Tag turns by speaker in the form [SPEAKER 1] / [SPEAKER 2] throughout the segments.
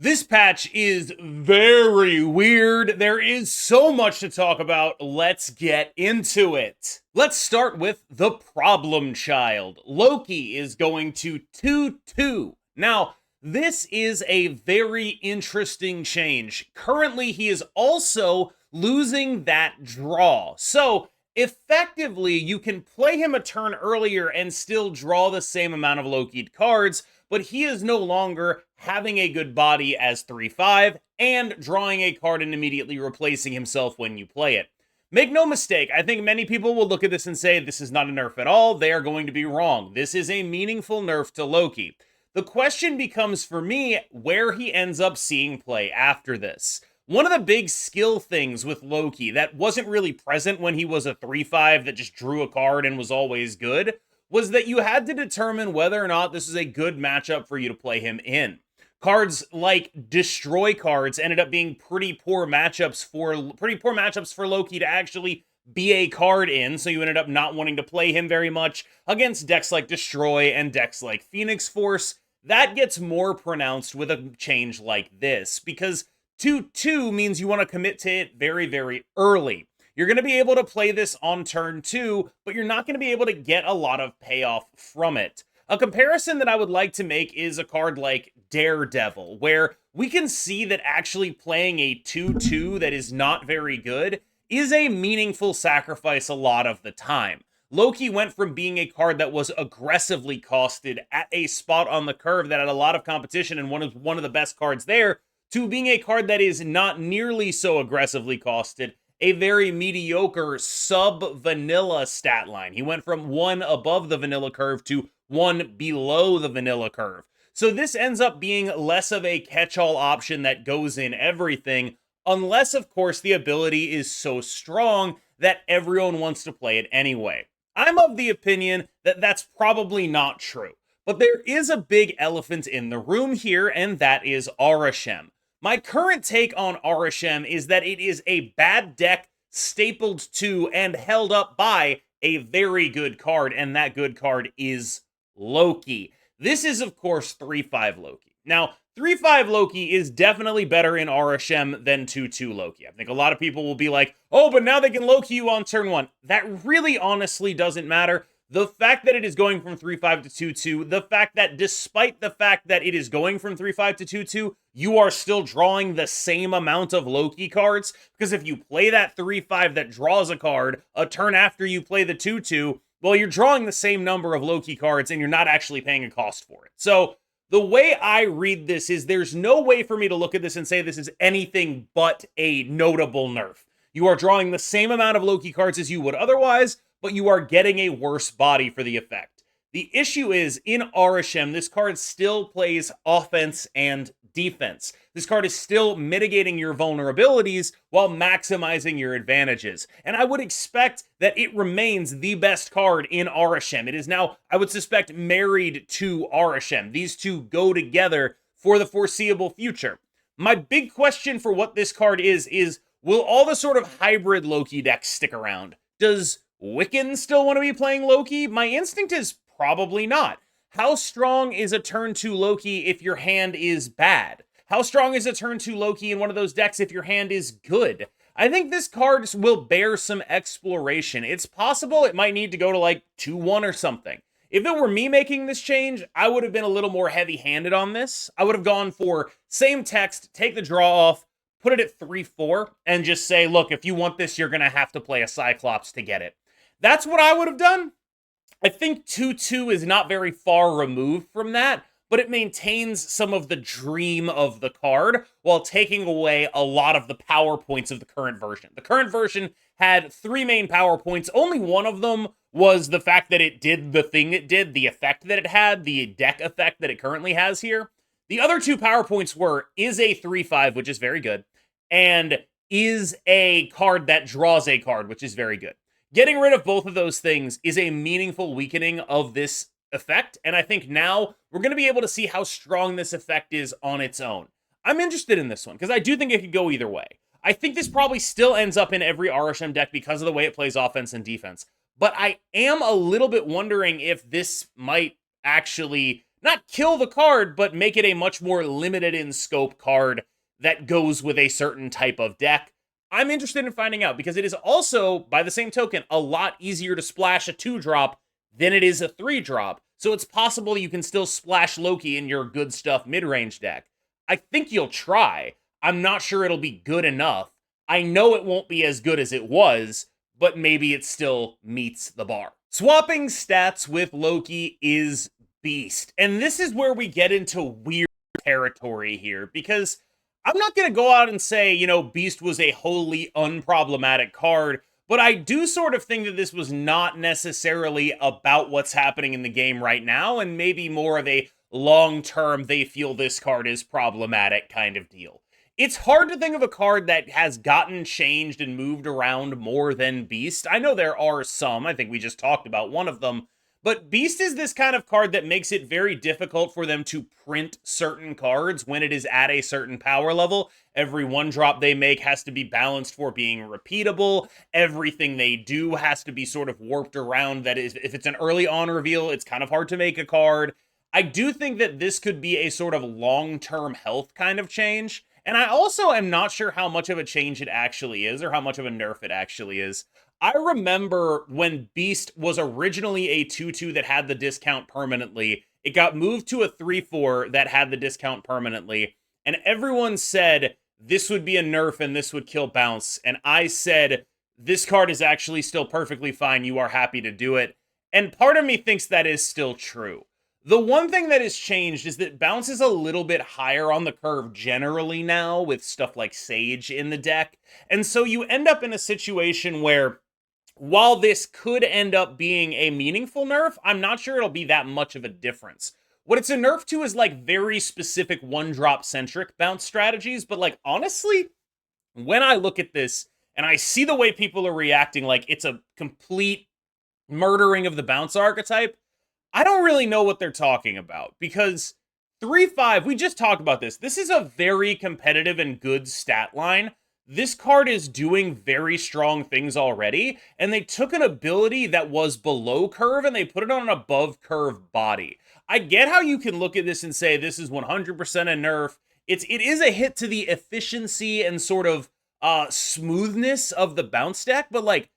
[SPEAKER 1] This patch is very weird. There is so much to talk about. Let's get into it. Let's start with the problem child. Loki is going to 2-2. Now, this is a very interesting change. Currently, he is also losing that draw. So, effectively, you can play him a turn earlier and still draw the same amount of Loki'd cards, but he is no longer having a good body as 3-5 and drawing a card and immediately replacing himself when you play it. Make no mistake, I think many people will look at this and say this is not a nerf at all. They are going to be wrong. This is a meaningful nerf to Loki. The question becomes for me where he ends up seeing play after this. One of the big skill things with Loki that wasn't really present when he was a 3-5 that just drew a card and was always good was that you had to determine whether or not this is a good matchup for you to play him in. Cards like destroy cards ended up being pretty poor matchups for Loki to actually be a card in, so you ended up not wanting to play him very much against decks like Destroy and decks like Phoenix Force. That gets more pronounced with a change like this, because 2-2 means you want to commit to it very, very early. You're going to be able to play this on turn 2, but you're not going to be able to get a lot of payoff from it. A comparison that I would like to make is a card like Daredevil, where we can see that actually playing a 2-2 that is not very good is a meaningful sacrifice a lot of the time. Loki went from being a card that was aggressively costed at a spot on the curve that had a lot of competition and one of the best cards there, to being a card that is not nearly so aggressively costed, a very mediocre sub-vanilla stat line. He went from 1 above the vanilla curve to 1 below the vanilla curve. So this ends up being less of a catch-all option that goes in everything, unless, of course, the ability is so strong that everyone wants to play it anyway. I'm of the opinion that that's probably not true. But there is a big elephant in the room here, and that is Aurashem. My current take on Aurashem is that it is a bad deck stapled to and held up by a very good card, and that good card is Loki. This is, of course, 3-5 Loki. Now, 3-5 Loki is definitely better in Aurashem than 2-2 Loki. I think a lot of people will be like, oh, but now they can Loki you on turn 1. That really honestly doesn't matter. The fact that it is going from 3-5 to 2-2, the fact that despite the fact that it is going from 3-5 to 2-2, you are still drawing the same amount of Loki cards, because if you play that 3-5 that draws a card a turn after you play the 2-2, well, you're drawing the same number of Loki cards and you're not actually paying a cost for it. So the way I read this is there's no way for me to look at this and say this is anything but a notable nerf. You are drawing the same amount of Loki cards as you would otherwise, but you are getting a worse body for the effect. The issue is, in Aurashem, this card still plays offense and defense. This card is still mitigating your vulnerabilities while maximizing your advantages. And I would expect that it remains the best card in Aurashem. It is now, I would suspect, married to Aurashem. These two go together for the foreseeable future. My big question for what this card is will all the sort of hybrid Loki decks stick around? Does Wiccan still want to be playing Loki? My instinct is probably not. How strong is a turn 2 Loki if your hand is bad? How strong is a turn 2 Loki in one of those decks if your hand is good? I think this card will bear some exploration. It's possible it might need to go to like 2-1 or something. If it were me making this change, I would have been a little more heavy-handed on this. I would have gone for same text, take the draw off, put it at 3-4, and just say, look, if you want this, you're going to have to play a Cyclops to get it. That's what I would have done. I think 2-2 is not very far removed from that, but it maintains some of the dream of the card while taking away a lot of the power points of the current version. The current version had 3 main power points. Only one of them was the fact that it did the thing it did, the effect that it had, the deck effect that it currently has here. The other 2 power points were, is a 3-5, which is very good, and is a card that draws a card, which is very good. Getting rid of both of those things is a meaningful weakening of this effect, and I think now we're going to be able to see how strong this effect is on its own. I'm interested in this one, because I do think it could go either way. I think this probably still ends up in every Aurashem deck because of the way it plays offense and defense, but I am a little bit wondering if this might actually not kill the card, but make it a much more limited in scope card that goes with a certain type of deck. I'm interested in finding out because it is also, by the same token, a lot easier to splash a 2-drop than it is a 3-drop. So it's possible you can still splash Loki in your good stuff mid-range deck. I think you'll try. I'm not sure it'll be good enough. I know it won't be as good as it was, but maybe it still meets the bar. Swapping stats with Loki is beast. And this is where we get into weird territory here, because I'm not going to go out and say, Beast was a wholly unproblematic card, but I do sort of think that this was not necessarily about what's happening in the game right now, and maybe more of a long-term, they feel this card is problematic kind of deal. It's hard to think of a card that has gotten changed and moved around more than Beast. I know there are some, I think we just talked about one of them, but Beast is this kind of card that makes it very difficult for them to print certain cards when it is at a certain power level. Every 1-drop they make has to be balanced for being repeatable. Everything they do has to be sort of warped around. That is, if it's an early on reveal, it's kind of hard to make a card. I do think that this could be a sort of long-term health kind of change. And I also am not sure how much of a change it actually is, or how much of a nerf it actually is. I remember when Beast was originally a 2/2 that had the discount permanently. It got moved to a 3/4 that had the discount permanently. And everyone said this would be a nerf and this would kill bounce. And I said, this card is actually still perfectly fine. You are happy to do it. And part of me thinks that is still true. The one thing that has changed is that bounce is a little bit higher on the curve generally now with stuff like Sage in the deck. And so you end up in a situation where, while this could end up being a meaningful nerf, I'm not sure it'll be that much of a difference. What it's a nerf to is like very specific 1-drop centric bounce strategies, but like honestly, when I look at this and I see the way people are reacting like it's a complete murdering of the bounce archetype, I don't really know what they're talking about, because 3/5, we just talked about this. This is a very competitive and good stat line. This card is doing very strong things already, and they took an ability that was below curve and they put it on an above curve body. I get how you can look at this and say this is 100% a nerf. It is a hit to the efficiency and sort of smoothness of the bounce deck, but like,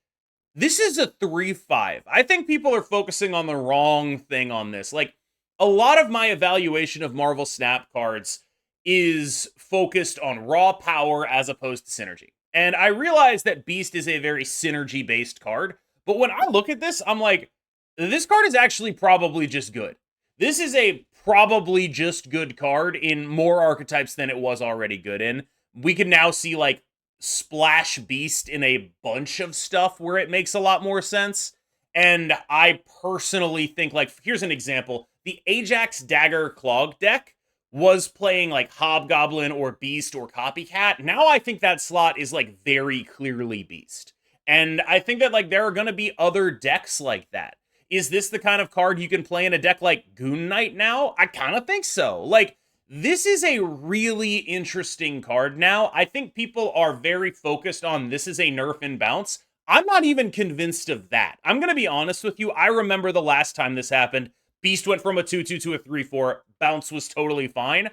[SPEAKER 1] this is a 3/5. I think people are focusing on the wrong thing on this. Like, a lot of my evaluation of Marvel Snap cards is focused on raw power as opposed to synergy. And I realize that Beast is a very synergy-based card, but when I look at this, I'm like, this card is actually probably just good. This is a probably just good card in more archetypes than it was already good in. We can now see, like, Splash Beast in a bunch of stuff where it makes a lot more sense. And I personally think, like, here's an example. The Ajax Dagger Clog deck was playing like Hobgoblin or Beast or Copycat. Now I think that slot is like very clearly Beast. And I think that like there are going to be other decks like that. Is this the kind of card you can play in a deck like Goon Knight now? I kind of think so. Like, this is a really interesting card now. I think people are very focused on this is a nerf in bounce. I'm not even convinced of that. I'm going to be honest with you. I remember the last time this happened. Beast went from a 2/2 to a 3/4. Bounce was totally fine.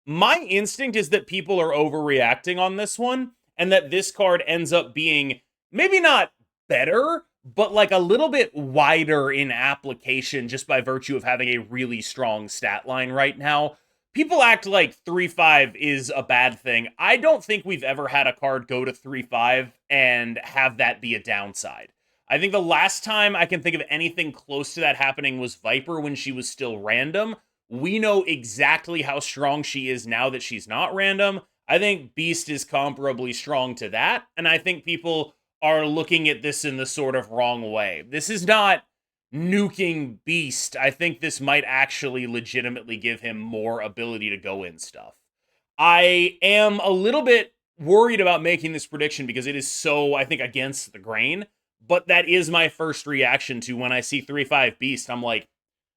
[SPEAKER 1] My instinct is that people are overreacting on this one, and that this card ends up being maybe not better, but like a little bit wider in application just by virtue of having a really strong stat line right now. People act like 3/5 is a bad thing. I don't think we've ever had a card go to 3/5 and have that be a downside. I think the last time I can think of anything close to that happening was Viper when she was still random. We know exactly how strong she is now that she's not random. I think Beast is comparably strong to that, and I think people are looking at this in the sort of wrong way. This is not nuking Beast. I think this might actually legitimately give him more ability to go in stuff. I am a little bit worried about making this prediction because it is so, I think, against the grain, but that is my first reaction to when I see 3/5 Beast. I'm like,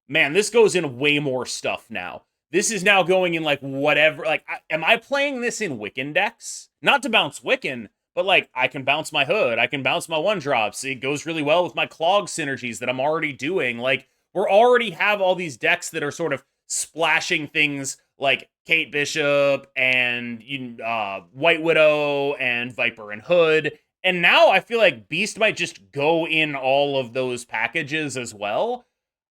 [SPEAKER 1] man, this goes in way more stuff now. This is now going in like whatever, like, am I playing this in Wiccan decks? Not to bounce Wiccan, but like, I can bounce my Hood, I can bounce my 1-drops. It goes really well with my clog synergies that I'm already doing. Like, we already have all these decks that are sort of splashing things like Kate Bishop and White Widow and Viper and Hood. And now I feel like Beast might just go in all of those packages as well.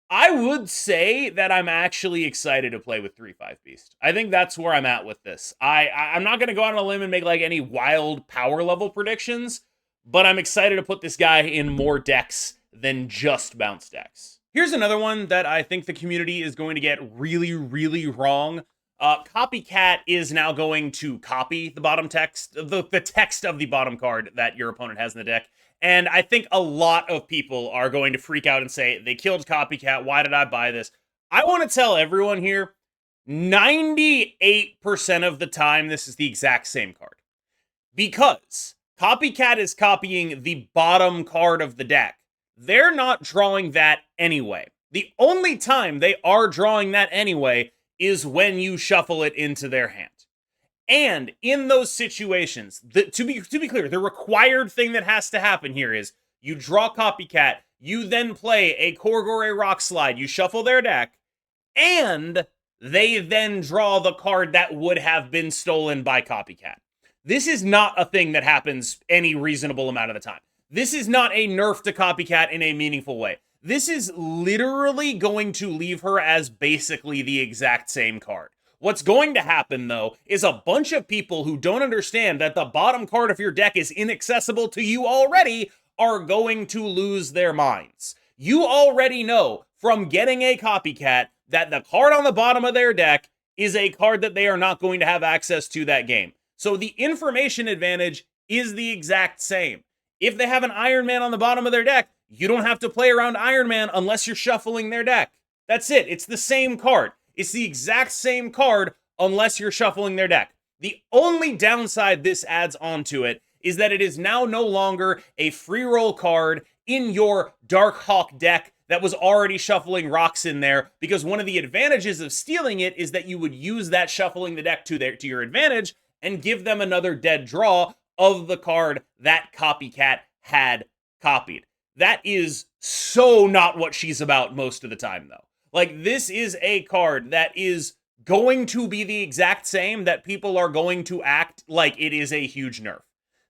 [SPEAKER 1] I would say that I'm actually excited to play with 3-5 Beast. I think that's where I'm at with this. I'm not going to go out on a limb and make like any wild power level predictions, but I'm excited to put this guy in more decks than just bounce decks. Here's another one that I think the community is going to get really, really wrong. Copycat is now going to copy the bottom text, the text of the bottom card that your opponent has in the deck. And I think a lot of people are going to freak out and say, they killed Copycat, why did I buy this? I want to tell everyone here, 98% of the time, this is the exact same card. Because Copycat is copying the bottom card of the deck. They're not drawing that anyway. The only time they are drawing that anyway is when you shuffle it into their hand. And in those situations, to be clear, the required thing that has to happen here is you draw Copycat, you then play a Korgore Rock Slide, you shuffle their deck, and they then draw the card that would have been stolen by Copycat. This is not a thing that happens any reasonable amount of the time. This is not a nerf to Copycat in a meaningful way. This is literally going to leave her as basically the exact same card. What's going to happen, though, is a bunch of people who don't understand that the bottom card of your deck is inaccessible to you already are going to lose their minds. You already know from getting a Copycat that the card on the bottom of their deck is a card that they are not going to have access to that game. So the information advantage is the exact same. If they have an Iron Man on the bottom of their deck, you don't have to play around Iron Man unless you're shuffling their deck. That's it. It's the same card. It's the exact same card unless you're shuffling their deck. The only downside this adds onto it is that it is now no longer a free roll card in your Darkhawk deck that was already shuffling rocks in there, because one of the advantages of stealing it is that you would use that shuffling the deck to your advantage and give them another dead draw of the card that Copycat had copied. That is so not what she's about most of the time, though. Like, this is a card that is going to be the exact same, that people are going to act like it is a huge nerf.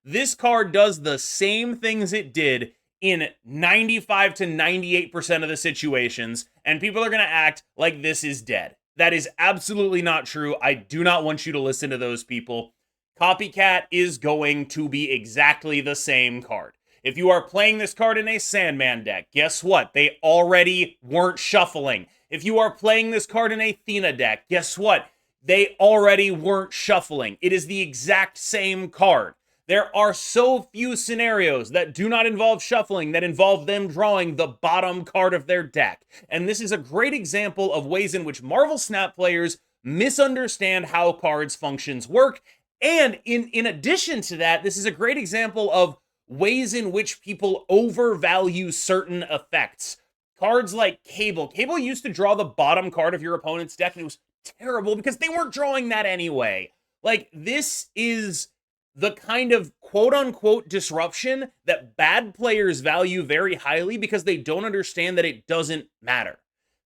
[SPEAKER 1] This card does the same things it did in 95 to 98% of the situations, and people are going to act like this is dead. That is absolutely not true. I do not want you to listen to those people. Copycat is going to be exactly the same card. If you are playing this card in a Sandman deck, guess what? They already weren't shuffling. If you are playing this card in a Athena deck, guess what? They already weren't shuffling. It is the exact same card. There are so few scenarios that do not involve shuffling that involve them drawing the bottom card of their deck. And this is a great example of ways in which Marvel Snap players misunderstand how cards functions work. And in addition to that, this is a great example of ways in which people overvalue certain effects. Cards like Cable. Cable used to draw the bottom card of your opponent's deck, and it was terrible because they weren't drawing that anyway. Like, this is the kind of quote-unquote disruption that bad players value very highly because they don't understand that it doesn't matter.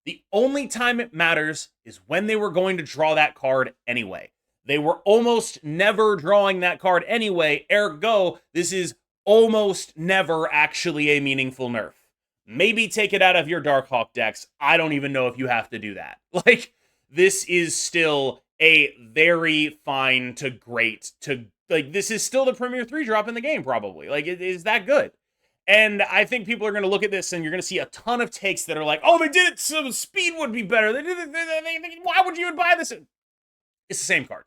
[SPEAKER 1] The only time it matters is when they were going to draw that card anyway. They were almost never drawing that card anyway, ergo, this is almost never actually a meaningful nerf. Maybe take it out of your Darkhawk decks. I don't even know if you have to do that. Like, this is still a very fine to great to, like, this is still the premier 3-drop in the game, probably. Like, it is that good. And I think people are going to look at this and you're going to see a ton of takes that are like, oh, they did it so the speed would be better. Why would you even buy this? It's the same card.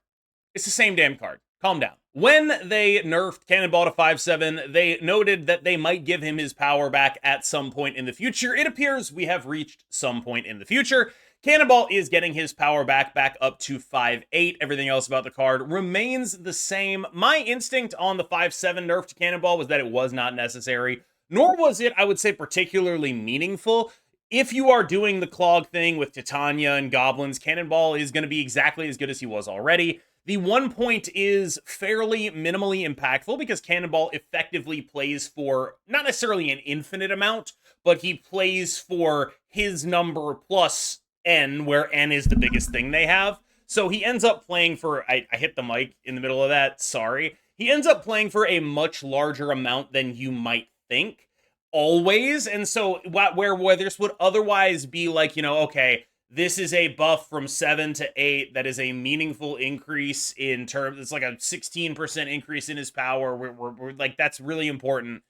[SPEAKER 1] It's the same damn card. Calm down. When they nerfed Cannonball to 5/7, they noted that they might give him his power back at some point in the future. It appears we have reached some point in the future. Cannonball is getting his power back up to 5/8. Everything else about the card remains the same. My instinct on the 5/7 nerf to Cannonball was that it was not necessary, nor was it, I would say, particularly meaningful. If you are doing the clog thing with Titania and goblins, Cannonball is going to be exactly as good as he was already. The 1 point is fairly minimally impactful because Cannonball effectively plays for not necessarily an infinite amount, but he plays for his number plus N, where N is the biggest thing they have. So he ends up playing for, I hit the mic in the middle of that, sorry. He ends up playing for a much larger amount than you might think, always. And so where this would otherwise be like, okay, this is a buff from 7 to 8 that is a meaningful increase in terms, it's like a 16% increase in his power. We're like, that's really important.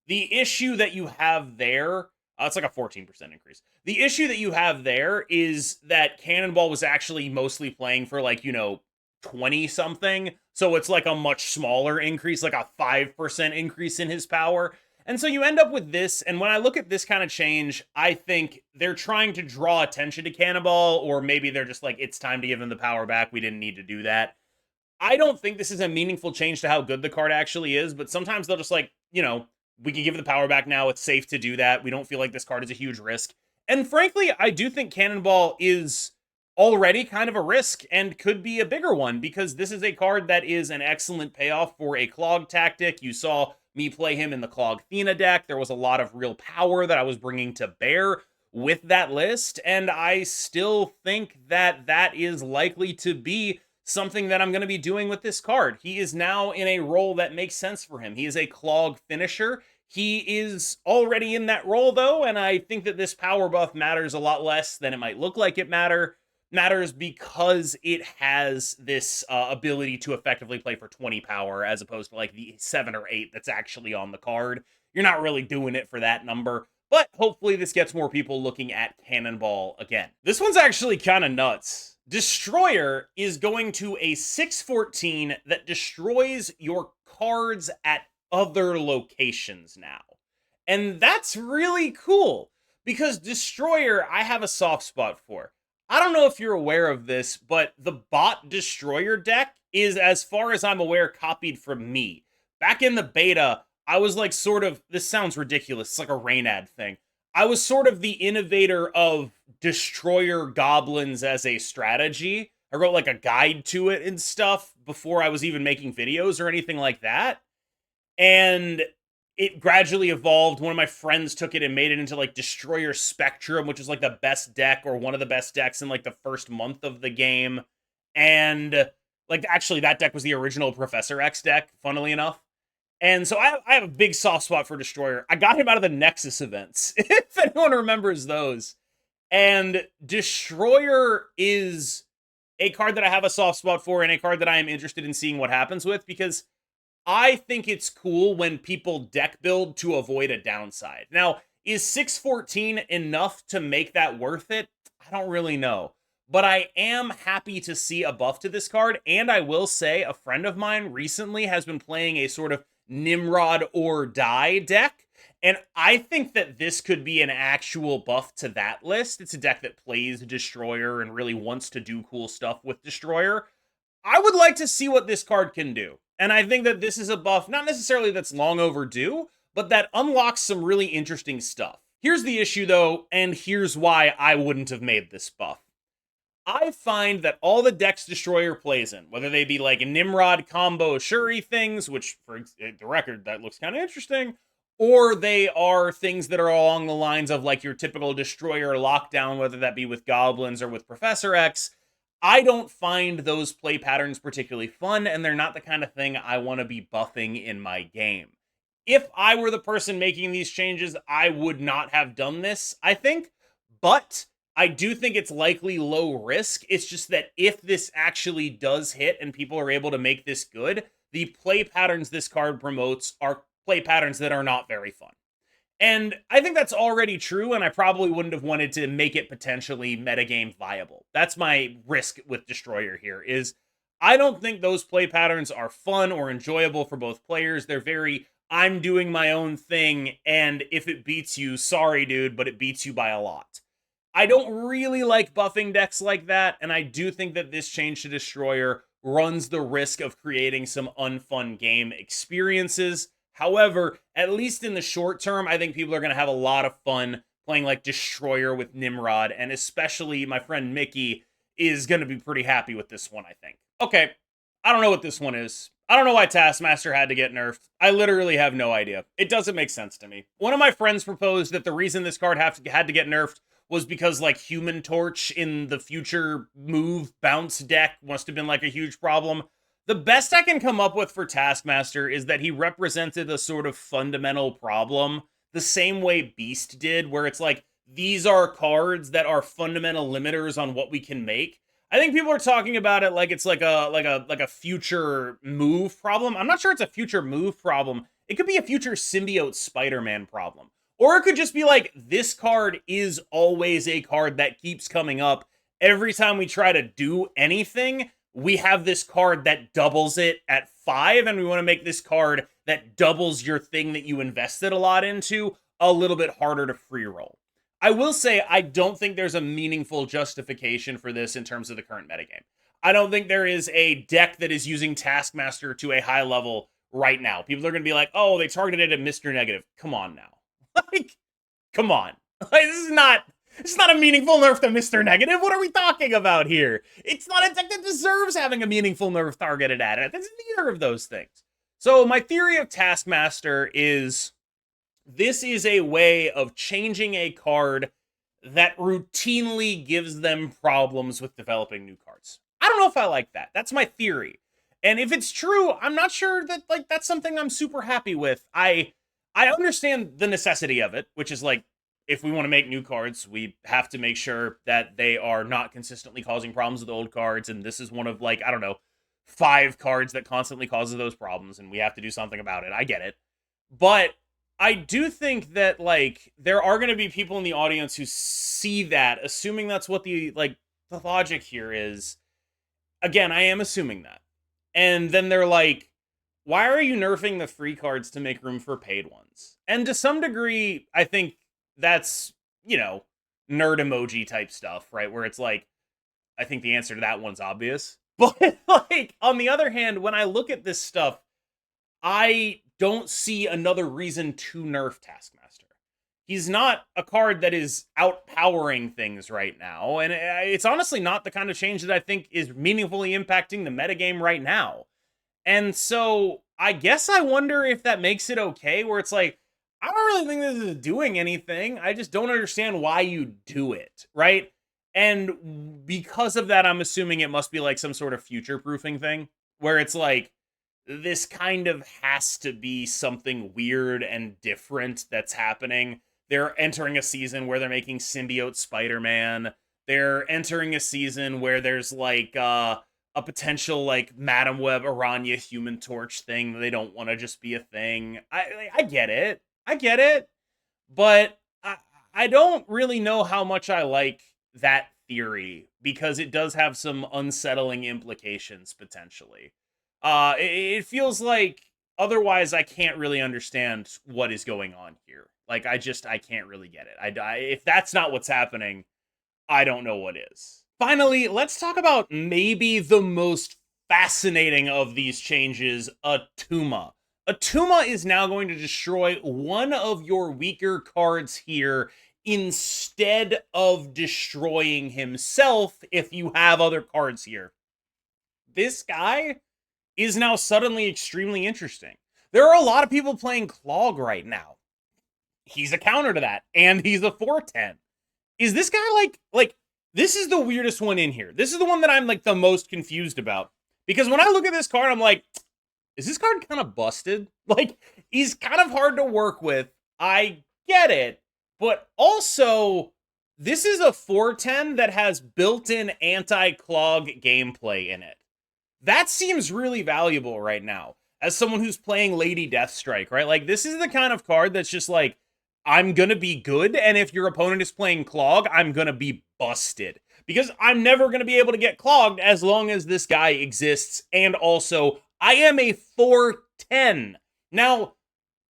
[SPEAKER 1] The issue that you have there, it's like a 14% increase. The issue that you have there is that Cannonball was actually mostly playing for like, 20 something. So it's like a much smaller increase, like a 5% increase in his power. And so you end up with this, and when I look at this kind of change, I think they're trying to draw attention to Cannonball, or maybe they're just like, it's time to give him the power back. We didn't need to do that. I don't think this is a meaningful change to how good the card actually is, but sometimes they'll just like, we can give the power back now. It's safe to do that. We don't feel like this card is a huge risk. And frankly, I do think Cannonball is already kind of a risk and could be a bigger one, because this is a card that is an excellent payoff for a clog tactic. You saw me play him in the Clog Thena deck. There was a lot of real power that I was bringing to bear with that list, and I still think that that is likely to be something that I'm going to be doing with this card. He is now in a role that makes sense for him. He is a clog finisher. He is already in that role, though, and I think that this power buff matters a lot less than it might look like it matters because it has this ability to effectively play for 20 power, as opposed to like the 7 or 8 that's actually on the card. You're not really doing it for that number, but hopefully this gets more people looking at Cannonball again. This one's actually kind of nuts. Destroyer is going to a 6/14 that destroys your cards at other locations now. And that's really cool, because Destroyer, I have a soft spot for. I don't know if you're aware of this, but the bot Destroyer deck is, as far as I'm aware, copied from me. Back in the beta, I was like sort of, this sounds ridiculous, it's like a rain ad thing. I was sort of the innovator of Destroyer Goblins as a strategy. I wrote like a guide to it and stuff before I was even making videos or anything like that. And it gradually evolved. One of my friends took it and made it into like Destroyer Spectrum, which is like the best deck, or one of the best decks in like the first month of the game. And like, actually, that deck was the original Professor X deck, funnily enough. And so I have a big soft spot for Destroyer. I got him out of the Nexus events, if anyone remembers those. And Destroyer is a card that I have a soft spot for, and a card that I am interested in seeing what happens with, because I think it's cool when people deck build to avoid a downside. Now, is 6/14 enough to make that worth it? I don't really know. But I am happy to see a buff to this card, and I will say a friend of mine recently has been playing a sort of Nimrod or Die deck, and I think that this could be an actual buff to that list. It's a deck that plays Destroyer and really wants to do cool stuff with Destroyer. I would like to see what this card can do. And I think that this is a buff, not necessarily that's long overdue, but that unlocks some really interesting stuff. Here's the issue, though, and here's why I wouldn't have made this buff. I find that all the decks Destroyer plays in, whether they be like Nimrod combo Shuri things, which for the record, that looks kind of interesting, or they are things that are along the lines of like your typical Destroyer lockdown, whether that be with Goblins or with Professor X, I don't find those play patterns particularly fun, and they're not the kind of thing I want to be buffing in my game. If I were the person making these changes, I would not have done this, I think, but I do think it's likely low risk. It's just that if this actually does hit and people are able to make this good, the play patterns this card promotes are play patterns that are not very fun. And I think that's already true, and I probably wouldn't have wanted to make it potentially metagame viable. That's my risk with Destroyer here, is I don't think those play patterns are fun or enjoyable for both players. They're very, I'm doing my own thing, and if it beats you, sorry dude, but it beats you by a lot. I don't really like buffing decks like that, and I do think that this change to Destroyer runs the risk of creating some unfun game experiences. However, at least in the short term, I think people are going to have a lot of fun playing like Destroyer with Nimrod, and especially my friend Mickey is going to be pretty happy with this one, I think. Okay, I don't know what this one is. I don't know why Taskmaster had to get nerfed. I literally have no idea. It doesn't make sense to me. One of my friends proposed that the reason this card had to get nerfed was because, like, Human Torch in the future move bounce deck must have been, like, a huge problem. The best I can come up with for Taskmaster is that he represented a sort of fundamental problem, the same way Beast did, where it's like, these are cards that are fundamental limiters on what we can make. I think people are talking about it like it's like a future move problem. I'm not sure it's a future move problem. It could be a future symbiote Spider-Man problem. Or it could just be like, this card is always a card that keeps coming up. Every time we try to do anything, we have this card that doubles it at 5, and we want to make this card that doubles your thing that you invested a lot into a little bit harder to free roll. I will say, I don't think there's a meaningful justification for this in terms of the current metagame. I don't think there is a deck that is using Taskmaster to a high level right now. People are going to be like, oh, they targeted at Mr. Negative. Come on now. Like, come on. Like, this is not a meaningful nerf to Mr. Negative. What are we talking about here? It's not a deck that deserves having a meaningful nerf targeted at it. It's neither of those things. So my theory of Taskmaster is, this is a way of changing a card that routinely gives them problems with developing new cards. I don't know if I like that. That's my theory. And if it's true, I'm not sure that, like, that's something I'm super happy with. I understand the necessity of it, which is like, if we want to make new cards, we have to make sure that they are not consistently causing problems with old cards. And this is one of, like, I don't know, 5 cards that constantly causes those problems, and we have to do something about it. I get it. But I do think that, like, there are going to be people in the audience who see that, assuming that's what the logic here is. Again, I am assuming that. And then they're like, why are you nerfing the free cards to make room for paid ones? And to some degree, I think that's, you know, nerd emoji type stuff, right? Where it's like, I think the answer to that one's obvious. But, like, on the other hand, when I look at this stuff, I don't see another reason to nerf Taskmaster. He's not a card that is outpowering things right now, and it's honestly not the kind of change that I think is meaningfully impacting the metagame right now. And so I guess I wonder if that makes it okay, where it's like, I don't really think this is doing anything. I just don't understand why you do it, right? And because of that, I'm assuming it must be like some sort of future-proofing thing, where it's like, this kind of has to be something weird and different that's happening. They're entering a season where they're making symbiote Spider-Man. They're entering a season where there's like a potential like Madam Web Aranya Human Torch thing that they don't want to just be a thing. I get it. I get it. But I don't really know how much I like that theory, because it does have some unsettling implications potentially. It feels like otherwise I can't really understand what is going on here. Like, I can't really get it. If that's not what's happening, I don't know what is. Finally, let's talk about maybe the most fascinating of these changes, Attuma. Attuma is now going to destroy one of your weaker cards here instead of destroying himself if you have other cards here. This guy is now suddenly extremely interesting. There are a lot of people playing Clog right now. He's a counter to that, and he's a 4/10. Is this guy like, this is the weirdest one in here. This is the one that I'm like the most confused about. Because when I look at this card, I'm like, is this card kind of busted? Like, he's kind of hard to work with. I get it. But also, this is a 4/10 that has built-in anti-clog gameplay in it. That seems really valuable right now, as someone who's playing Lady Deathstrike, right? Like, this is the kind of card that's just like, I'm gonna be good, and if your opponent is playing Clog, I'm gonna be busted. Because I'm never gonna be able to get clogged as long as this guy exists, and also, I am a 4/10. Now,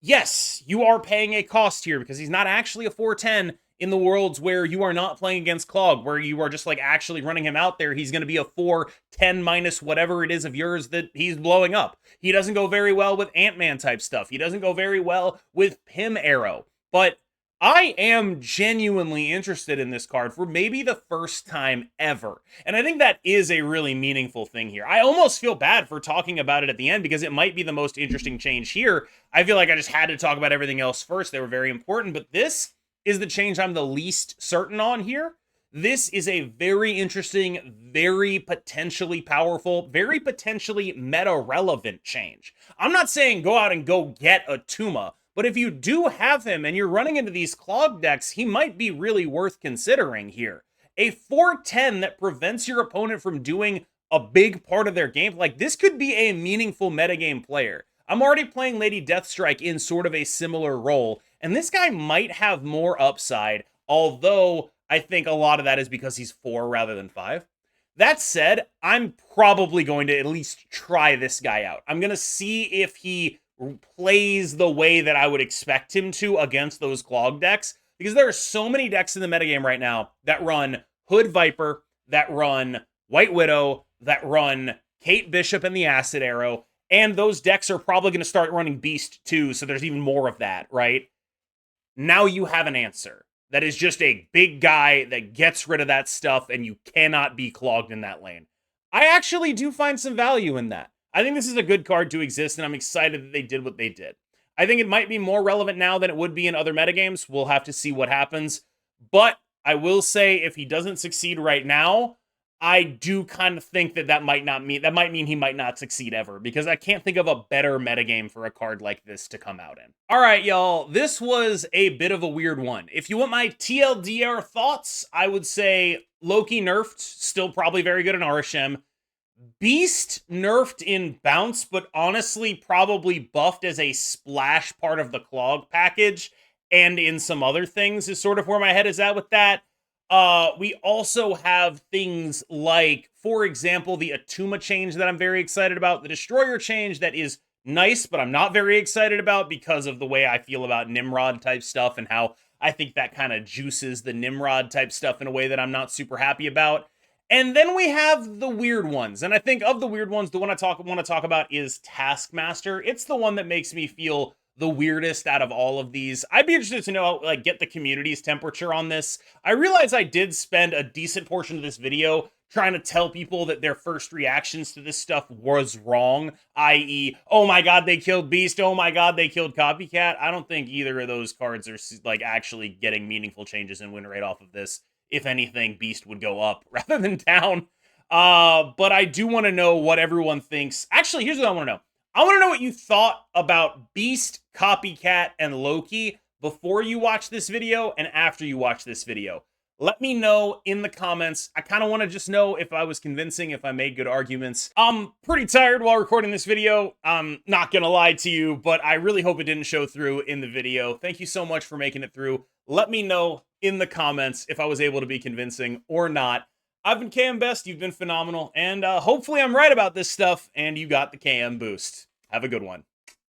[SPEAKER 1] yes, you are paying a cost here, because he's not actually a 4/10 in the worlds where you are not playing against Clog, where you are just like actually running him out there. He's going to be a 4/10 minus whatever it is of yours that he's blowing up. He doesn't go very well with Ant-Man type stuff. He doesn't go very well with Pym Arrow. But I am genuinely interested in this card for maybe the first time ever. And I think that is a really meaningful thing here. I almost feel bad for talking about it at the end, because it might be the most interesting change here. I feel like I just had to talk about everything else first. They were very important, but this is the change I'm the least certain on here. This is a very interesting, very potentially powerful, very potentially meta-relevant change. I'm not saying go out and go get Attuma, but if you do have him and you're running into these clog decks, he might be really worth considering here. A 4/10 that prevents your opponent from doing a big part of their game, like this could be a meaningful metagame player. I'm already playing Lady Deathstrike in sort of a similar role, and this guy might have more upside, although I think a lot of that is because he's 4 rather than 5. That said, I'm probably going to at least try this guy out. I'm going to see if he plays the way that I would expect him to against those clog decks, because there are so many decks in the metagame right now that run Hood Viper, that run White Widow, that run Kate Bishop and the Acid Arrow, and those decks are probably going to start running Beast too, so there's even more of that, right? Now you have an answer. That is just a big guy that gets rid of that stuff, and you cannot be clogged in that lane. I actually do find some value in that. I think this is a good card to exist, and I'm excited that they did what they did. I think it might be more relevant now than it would be in other metagames. We'll have to see what happens. But I will say, if he doesn't succeed right now, I do kind of think that might mean he might not succeed ever, because I can't think of a better metagame for a card like this to come out in. All right, y'all, this was a bit of a weird one. If you want my TLDR thoughts, I would say Loki nerfed, still probably very good in RSM. Beast nerfed in bounce, but honestly probably buffed as a splash part of the clog package, and in some other things is sort of where my head is at with that. We also have things like, for example, the Attuma change that I'm very excited about, the Destroyer change that is nice, but I'm not very excited about because of the way I feel about Nimrod type stuff and how I think that kind of juices the Nimrod type stuff in a way that I'm not super happy about. And then we have the weird ones. And I think of the weird ones, the one I want to talk about is Taskmaster. It's the one that makes me feel the weirdest out of all of these. I'd be interested to know, like, get the community's temperature on this. I realize I did spend a decent portion of this video trying to tell people that their first reactions to this stuff was wrong, i.e., oh my god, they killed Beast, oh my god, they killed Copycat. I don't think either of those cards are, like, actually getting meaningful changes in win rate off of this. If anything, Beast would go up rather than down. But I do want to know what everyone thinks. Actually, here's what I want to know. I want to know what you thought about Beast, Copycat, and Loki before you watch this video and after you watch this video. Let me know in the comments. I kind of want to just know if I was convincing, if I made good arguments. I'm pretty tired while recording this video. I'm not going to lie to you, but I really hope it didn't show through in the video. Thank you so much for making it through. Let me know in the comments if I was able to be convincing or not. I've been KM Best, you've been phenomenal, and hopefully I'm right about this stuff, and you got the KM boost. Have a good one.